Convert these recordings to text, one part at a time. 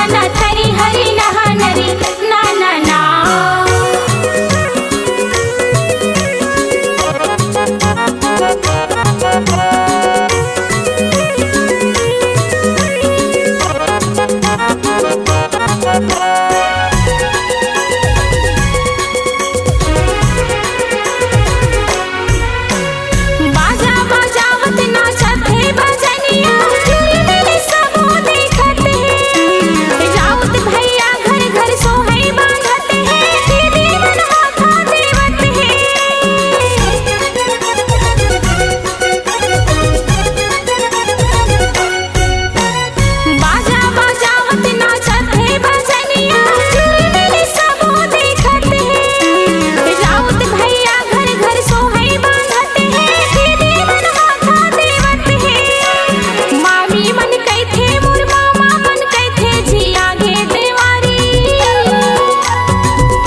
सुवना तरी हरी नहा नरी ना ना ना। बाजा बजावत नाचत है बजनिया, झूलने सबो देखत है। राउत भैया घर घर सोहई बांधत है, दीदी मन हाथा देवत है। बाजा बजावत नाचत है बजनिया, झूलने सबो देखत है। राउत भैया घर घर सोहई बांधत है, दीदी मन हाथा देवत है। मामी मन कैथे मोर मामा मन कैथे जिया गे देवारी।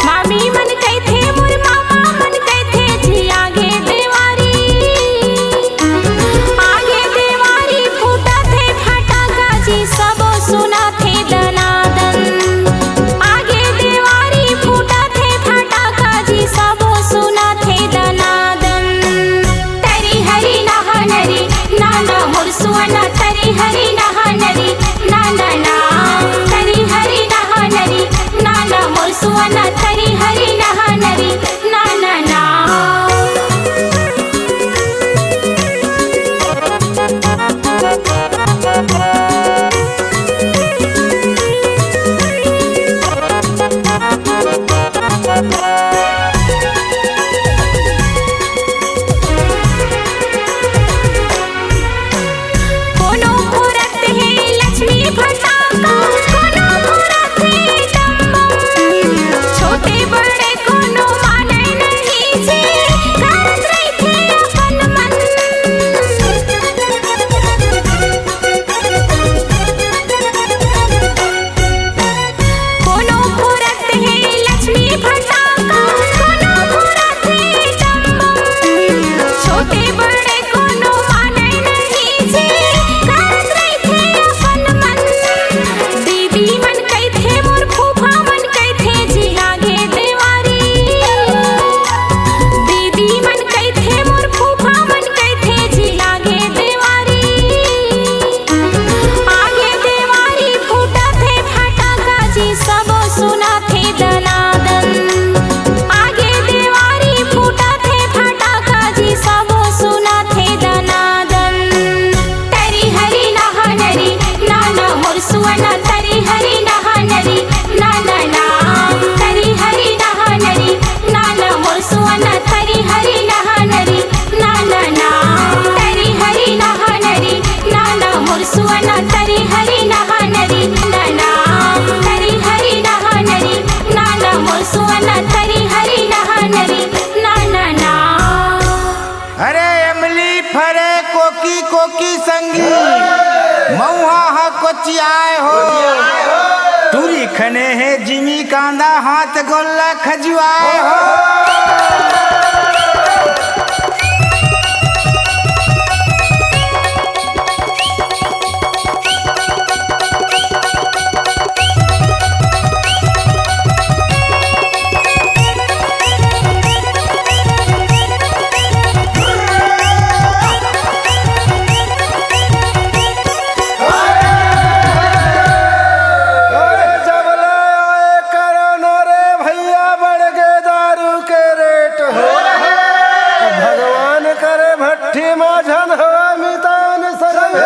मामी मन कैथे मोर मामा मन कैथे जिया गे देवारी। आगे देवारी फूटा थे फटाका जी सबो सुना थे दनादन। आगे देवारी फूटा थे फटाका जी सबो सुना थे दनादन। तरी हरी नहा नरी ना ना मोर सुवना तरी हरी नहा नरी ना ना ना। तरी हरी नहा नरी ना ना मोर सुवना तरी हरी नहा नरी ना ना ना। कोनो फोरत है लक्ष्मी फटाका, कोनो फोरत है डम्बम। छोटे बड़े कोनो माने नहीं जी, करत रहिथे अपन मन। कोनो फोरत है लक्ष्मी फटाका, कोनो फोरत है डम्बम। छोटे बड़े कोनो माने नहीं जी, करत रहिथे अपन मन। दीदी मन कैथे मोर फूफा मन कैथे जिया गे देवारी। दीदी मन कैथे मोर फूफा मन कैथे जिया गे देवारी। आगे देवारी फूटा थे फटाका जी सबो सुना थे दनादन। आगे देवारी फूटा थे फटाका जी सबो सुना थे दनादन। तरी हरी नहा नरी ना ना मोर सुवना तरी हरी नहा नरी ना ना ना। तरी हरी नहा नरी ना ना मोर सुवना तरी हरी नहा नरी ना ना ना। तरी हरी नहा नरी ना ना मोर सुवना तरी हरी नहा नरी ना ना। तरी हरी नहा नरी ना ना मोर सुवना तरी हरी नहा नरी ना ना ना। अरे अमली फरे कोकी कोकी संगी मऊहा हा कोचियाए हो। तुरी खने है जिमी कांदा हाथ गोल्ला खजुआए हो। जबले आए करो रे भैया बढ़ गए दारू के रेट हो। भगवान करे भट्टी माझन हो मितान सरंग।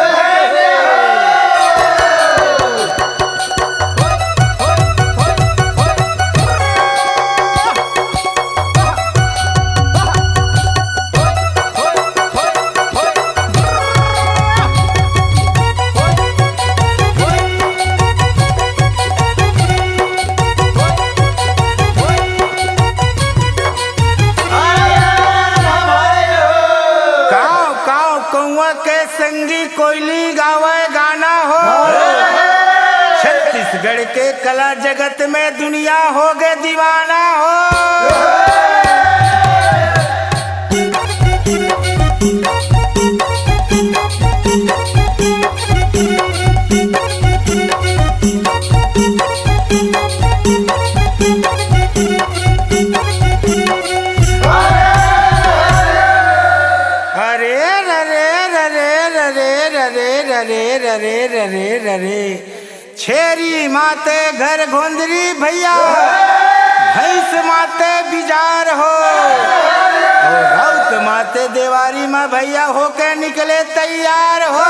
संगी कोयली गावे गाना हो। छत्तीसगढ़ के कला जगत में दुनिया हो गए दीवाना हो। ररे ररे ररे ररे छेरी माते घर घोंदरी भैया भैंस माते बिजार हो और राउत माते देवारी में भैया होके निकले तैयार हो।